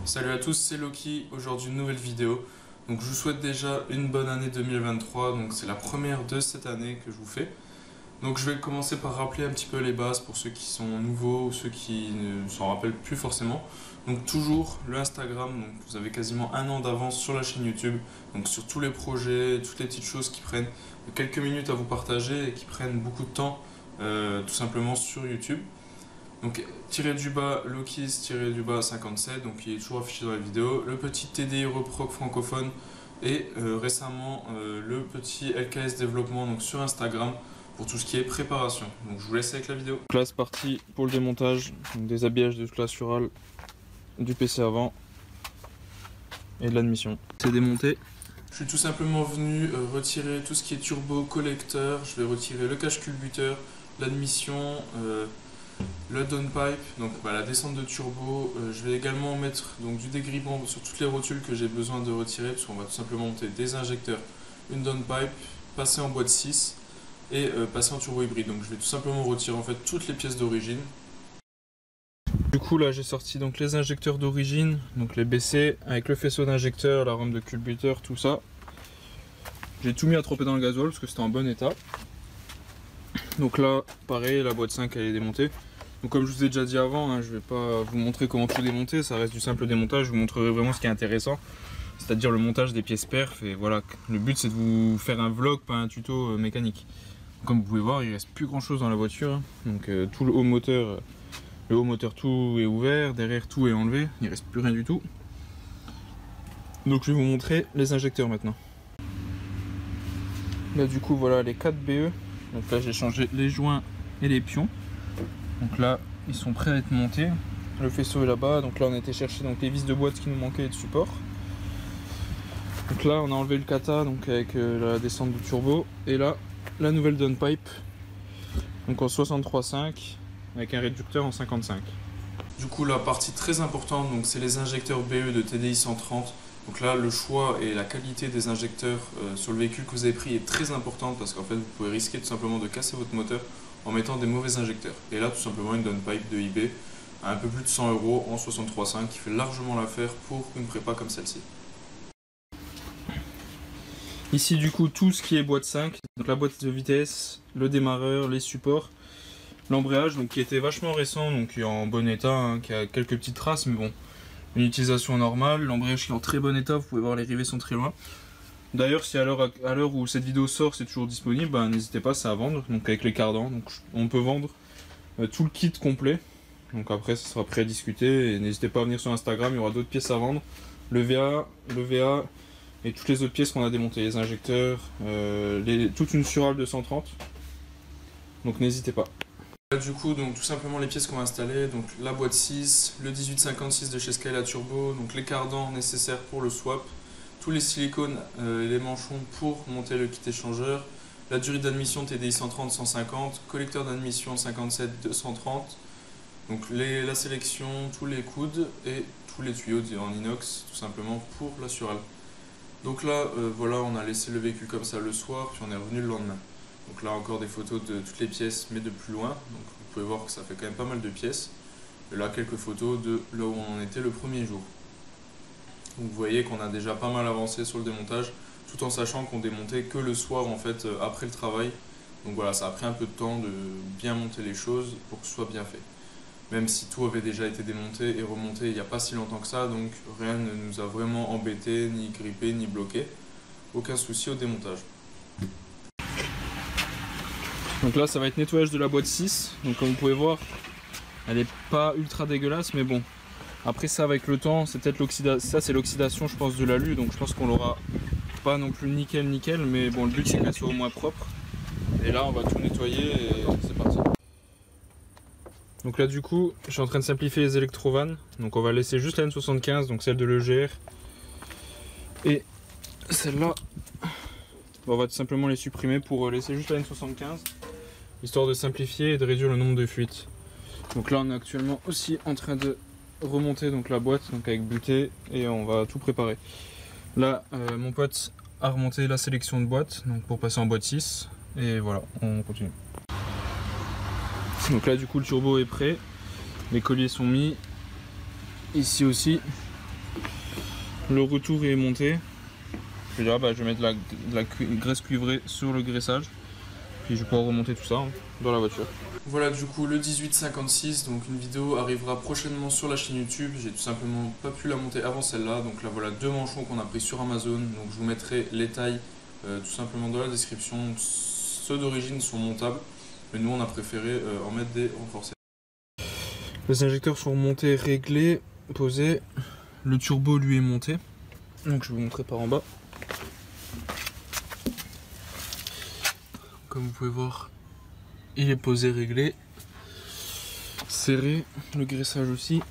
Salut à tous, c'est Loki, aujourd'hui une nouvelle vidéo. Donc je vous souhaite déjà une bonne année 2023, donc c'est la première de cette année que je vous fais. Donc je vais commencer par rappeler un petit peu les bases pour ceux qui sont nouveaux ou ceux qui ne s'en rappellent plus forcément. Donc toujours le Instagram, donc vous avez quasiment un an d'avance sur la chaîne YouTube, donc sur tous les projets, toutes les petites choses qui prennent quelques minutes à vous partager et qui prennent beaucoup de temps tout simplement sur YouTube. Donc tiré du bas Lokis tiré du bas 57, donc il est toujours affiché dans la vidéo. Le petit TDI Reproc francophone et récemment le petit LKS développement donc sur Instagram pour tout ce qui est préparation. Donc je vous laisse avec la vidéo. Donc là c'est parti pour le démontage donc des habillages de classe urale du PC avant et de l'admission. C'est démonté. Je suis tout simplement venu retirer tout ce qui est turbo collecteur. Je vais retirer le cache culbuteur, l'admission, le downpipe, donc la descente de turbo. Je vais également mettre donc, du dégrippant sur toutes les rotules que j'ai besoin de retirer, parce qu'on va tout simplement monter des injecteurs, une downpipe, passer en boîte 6 et passer en turbo hybride. Donc je vais tout simplement retirer en fait toutes les pièces d'origine. Du coup là j'ai sorti donc les injecteurs d'origine, donc les BC avec le faisceau d'injecteur, la rame de culbuteur, tout ça. J'ai tout mis à tremper dans le gasoil parce que c'était en bon état. Donc là pareil, la boîte 5 elle est démontée. Donc comme je vous ai déjà dit avant, hein, je vais pas vous montrer comment tout démonter, ça reste du simple démontage, je vous montrerai vraiment ce qui est intéressant, c'est-à-dire le montage des pièces perf. Et voilà, le but c'est de vous faire un vlog, pas un tuto mécanique. Comme vous pouvez voir, il reste plus grand chose dans la voiture, hein. Donc tout le haut moteur tout est ouvert, derrière tout est enlevé, il reste plus rien du tout. Donc je vais vous montrer les injecteurs maintenant. Là du coup voilà les 4 BE, donc là j'ai changé les joints et les pions. Donc là ils sont prêts à être montés, le faisceau est là-bas. Donc là on a été chercher donc les vis de boîte qui nous manquaient et de support. Donc là on a enlevé le kata donc avec la descente du turbo, et là la nouvelle downpipe donc en 63.5 avec un réducteur en 55. Du coup la partie très importante donc c'est les injecteurs BE de TDI 130. Donc là le choix et la qualité des injecteurs sur le véhicule que vous avez pris est très importante, parce qu'en fait vous pouvez risquer tout simplement de casser votre moteur en mettant des mauvais injecteurs. Et là tout simplement une downpipe de eBay à un peu plus de 100 € en 63.5 qui fait largement l'affaire pour une prépa comme celle-ci. Ici du coup tout ce qui est boîte 5, donc la boîte de vitesse, le démarreur, les supports, l'embrayage donc qui était vachement récent, donc qui est en bon état, hein, qui a quelques petites traces mais bon, une utilisation normale. L'embrayage qui est en très bon état, vous pouvez voir les rivets sont très loin. D'ailleurs si à l'heure où cette vidéo sort c'est toujours disponible, n'hésitez pas, c'est à vendre, donc avec les cardans. Donc on peut vendre tout le kit complet, donc après ça sera prêt à discuter, et n'hésitez pas à venir sur Instagram, il y aura d'autres pièces à vendre, le VA et toutes les autres pièces qu'on a démontées, les injecteurs, toute une surale de 130, donc n'hésitez pas. Là, du coup donc tout simplement les pièces qu'on va installer, donc la boîte 6, le 1856 de chez Skyla Turbo, donc les cardans nécessaires pour le swap, tous les silicones et les manchons pour monter le kit échangeur, la durée d'admission TDI 130-150, collecteur d'admission 57-230, donc la sélection, tous les coudes et tous les tuyaux en inox tout simplement pour la surale. Donc là voilà, on a laissé le véhicule comme ça le soir, puis on est revenu le lendemain. Donc là encore des photos de toutes les pièces mais de plus loin, donc vous pouvez voir que ça fait quand même pas mal de pièces. Et là quelques photos de là où on en était le premier jour. Donc vous voyez qu'on a déjà pas mal avancé sur le démontage, tout en sachant qu'on démontait que le soir en fait après le travail. Donc voilà, ça a pris un peu de temps de bien monter les choses pour que ce soit bien fait. Même si tout avait déjà été démonté et remonté il n'y a pas si longtemps que ça, donc rien ne nous a vraiment embêté, ni grippé, ni bloqué. Aucun souci au démontage. Donc là ça va être nettoyage de la boîte 6, donc comme vous pouvez voir elle n'est pas ultra dégueulasse, mais bon après ça avec le temps c'est peut-être l'oxydation, ça c'est l'oxydation je pense de l'alu, donc je pense qu'on l'aura pas non plus nickel, mais bon le but c'est qu'elle soit au moins propre. Et là on va tout nettoyer et c'est parti. Donc là du coup je suis en train de simplifier les électrovannes, donc on va laisser juste la N75, donc celle de l'EGR, et celle-là on va tout simplement les supprimer pour laisser juste la N75, histoire de simplifier et de réduire le nombre de fuites. Donc là on est actuellement aussi en train de remonter donc la boîte donc avec butée, et on va tout préparer. Là mon pote a remonté la sélection de boîtes donc pour passer en boîte 6, et voilà, on continue. Donc là du coup le turbo est prêt, les colliers sont mis, ici aussi, Le retour est monté. Je vais dire, bah, je vais mettre de la graisse cuivrée sur le graissage. Puis je vais pouvoir remonter tout ça dans la voiture. Voilà, du coup le 1856, donc une vidéo arrivera prochainement sur la chaîne YouTube. J'ai tout simplement pas pu la monter avant celle-là. Donc là voilà 2 manchons qu'on a pris sur Amazon. Donc je vous mettrai les tailles tout simplement dans la description. Ceux d'origine sont montables, mais nous on a préféré en mettre des renforcés. Les injecteurs sont montés, réglés, posés. Le turbo lui est monté. Donc je vais vous montrer par en bas. Comme vous pouvez voir, il est posé, réglé, serré, le graissage aussi.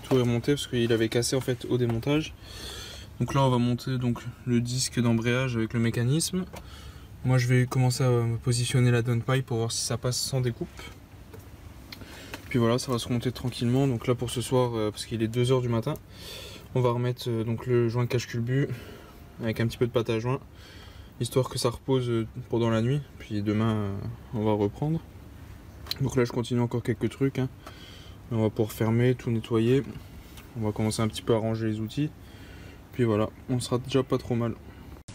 Tout est remonté parce qu'il avait cassé en fait au démontage. Donc là on va monter donc le disque d'embrayage avec le mécanisme. Moi je vais commencer à me positionner la downpipe pour voir si ça passe sans découpe. Puis voilà, ça va se remonter tranquillement. Donc là pour ce soir, parce qu'il est 2 h du matin, on va remettre donc le joint cache-culbut avec un petit peu de pâte à joint, histoire que ça repose pendant la nuit, puis demain on va reprendre. Donc là je continue encore quelques trucs, hein. On va pouvoir fermer, tout nettoyer, on va commencer un petit peu à ranger les outils, puis voilà, on sera déjà pas trop mal.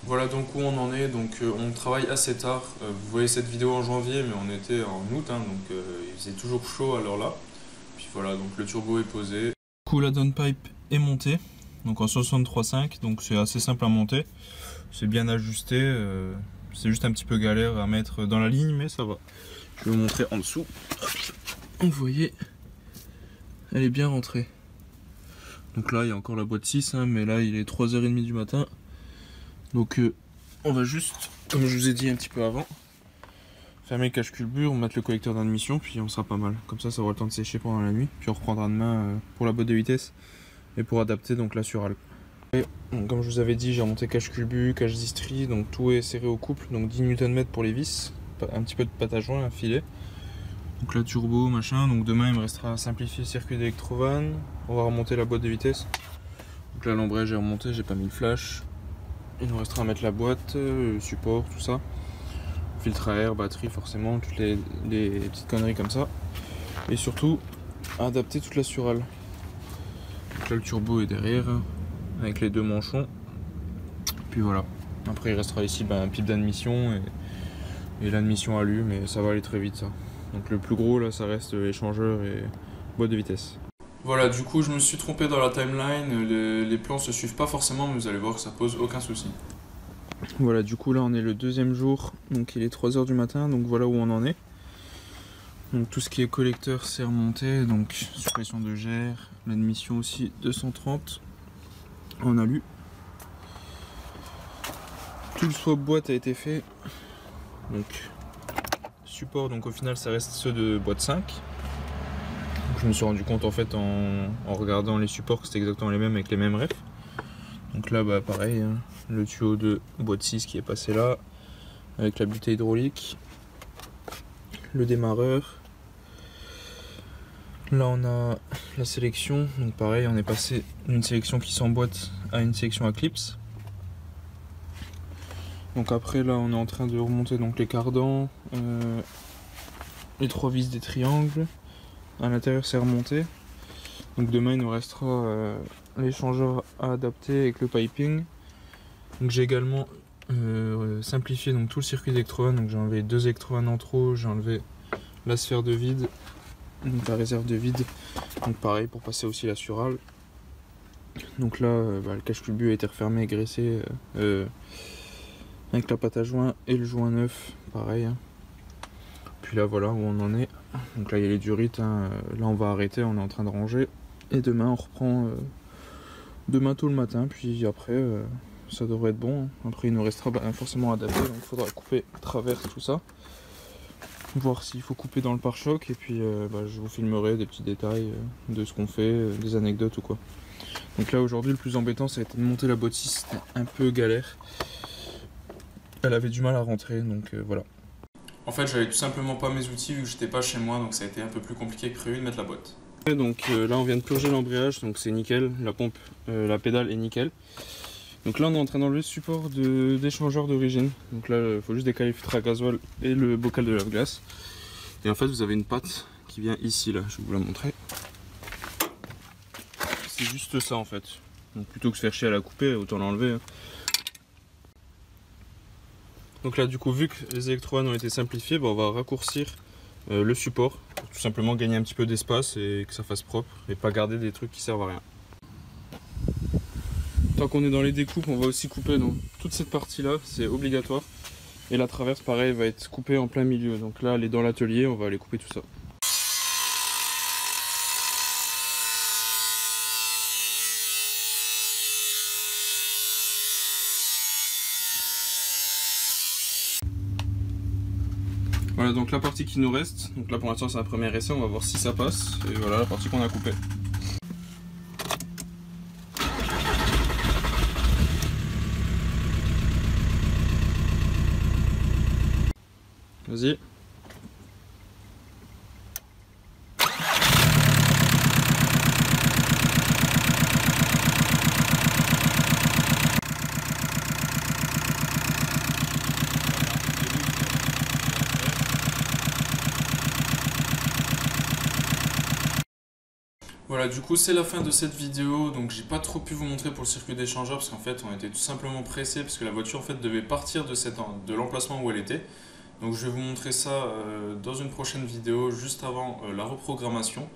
Voilà donc où on en est, donc on travaille assez tard. Vous voyez cette vidéo en janvier, mais on était en août, hein, donc il faisait toujours chaud à l'heure là. Puis voilà, donc le turbo est posé. Du coup la downpipe est montée, donc en 63,5, donc c'est assez simple à monter. C'est bien ajusté, c'est juste un petit peu galère à mettre dans la ligne, mais ça va. Je vais vous montrer en dessous. Vous voyez, elle est bien rentrée. Donc là, il y a encore la boîte 6, hein, mais là, il est 3h30 du matin. Donc on va juste, comme je vous ai dit un petit peu avant, fermer le cache-culbut, mettre le collecteur d'admission, puis on sera pas mal. Comme ça aura le temps de sécher pendant la nuit, puis on reprendra demain pour la boîte de vitesse et pour adapter donc la surale. Donc, comme je vous avais dit, j'ai remonté cache-culbut, cache-distri, donc tout est serré au couple, donc 10 Nm pour les vis, un petit peu de pâte à joint, un filet. Donc là turbo, machin, donc demain il me restera à simplifier le circuit d'Electrovan, on va remonter la boîte de vitesse. Donc là l'embrayage est remonté, j'ai pas mis le flash. Il nous restera à mettre la boîte, le support, tout ça. Filtre à air, batterie forcément, toutes les petites conneries comme ça. Et surtout, adapter toute la surale. Donc là le turbo est derrière, avec les 2 manchons. Puis voilà. Après il restera ici un pipe d'admission et l'admission alu, mais ça va aller très vite ça. Donc le plus gros là ça reste échangeur et boîte de vitesse. Voilà, du coup je me suis trompé dans la timeline, les plans se suivent pas forcément, mais vous allez voir que ça pose aucun souci. Voilà, du coup là on est le 2e jour, donc il est 3 h du matin, donc voilà où on en est. Donc tout ce qui est collecteur c'est remonté, donc suppression de gère, l'admission aussi 230 en alu. Tout le swap boîte a été fait, donc support, donc au final ça reste ceux de boîte 5. Donc, je me suis rendu compte en fait en regardant les supports que c'était exactement les mêmes avec les mêmes refs. Donc là bah pareil, hein, le tuyau de boîte 6 qui est passé là, avec la butée hydraulique, le démarreur. Là on a la sélection, donc pareil on est passé d'une sélection qui s'emboîte à une sélection à clips. Donc après là on est en train de remonter donc les cardans, les 3 vis des triangles. À l'intérieur c'est remonté. Donc demain il nous restera l'échangeur à adapter avec le piping. Donc j'ai également simplifié donc tout le circuit d'Electrovan. Donc j'ai enlevé 2 Electrovan en trop, j'ai enlevé la sphère de vide, donc la réserve de vide. Donc pareil pour passer aussi la surale. Donc là le cache-culbut a été refermé et graissé avec la pâte à joint et le joint neuf, pareil. Puis là voilà où on en est. Donc là il y a les durites, hein. Là on va arrêter, on est en train de ranger. Et demain on reprend demain tôt le matin, puis après ça devrait être bon. Après il nous restera forcément à adapter, donc il faudra couper à travers tout ça. Voir s'il faut couper dans le pare-choc, et puis je vous filmerai des petits détails de ce qu'on fait, des anecdotes ou quoi. Donc là aujourd'hui le plus embêtant ça a été de monter la boîte 6, c'était un peu galère. Elle avait du mal à rentrer, donc voilà. En fait j'avais tout simplement pas mes outils vu que j'étais pas chez moi, donc ça a été un peu plus compliqué que prévu de mettre la boîte. Et donc là on vient de purger l'embrayage, donc c'est nickel, la pompe, la pédale est nickel. Donc là on est en train d'enlever le support d'échangeur d'origine. Donc là il faut juste décaler le filtre à gasoil et le bocal de lave-glace. Et en fait vous avez une patte qui vient ici là, je vais vous la montrer. C'est juste ça en fait. Donc plutôt que se faire chier à la couper, autant l'enlever. Hein. Donc là du coup, vu que les électrodes ont été simplifiées, on va raccourcir le support pour tout simplement gagner un petit peu d'espace et que ça fasse propre et pas garder des trucs qui servent à rien. Tant qu'on est dans les découpes, on va aussi couper donc, toute cette partie là, c'est obligatoire. Et la traverse pareil va être coupée en plein milieu. Donc là elle est dans l'atelier, on va aller couper tout ça. Voilà donc la partie qui nous reste, donc là pour l'instant c'est un premier essai, on va voir si ça passe, et voilà la partie qu'on a coupée. Vas-y. Voilà, du coup c'est la fin de cette vidéo, donc j'ai pas trop pu vous montrer pour le circuit d'échangeur parce qu'en fait on était tout simplement pressé parce que la voiture en fait devait partir de l'emplacement où elle était. Donc je vais vous montrer ça dans une prochaine vidéo juste avant la reprogrammation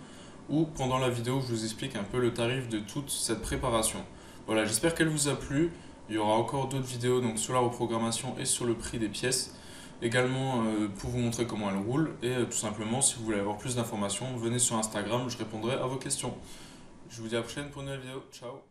ou pendant la vidéo où je vous explique un peu le tarif de toute cette préparation. Voilà, j'espère qu'elle vous a plu. Il y aura encore d'autres vidéos donc sur la reprogrammation et sur le prix des pièces. Également pour vous montrer comment elle roule et tout simplement si vous voulez avoir plus d'informations, venez sur Instagram, je répondrai à vos questions. Je vous dis à la prochaine pour une nouvelle vidéo. Ciao.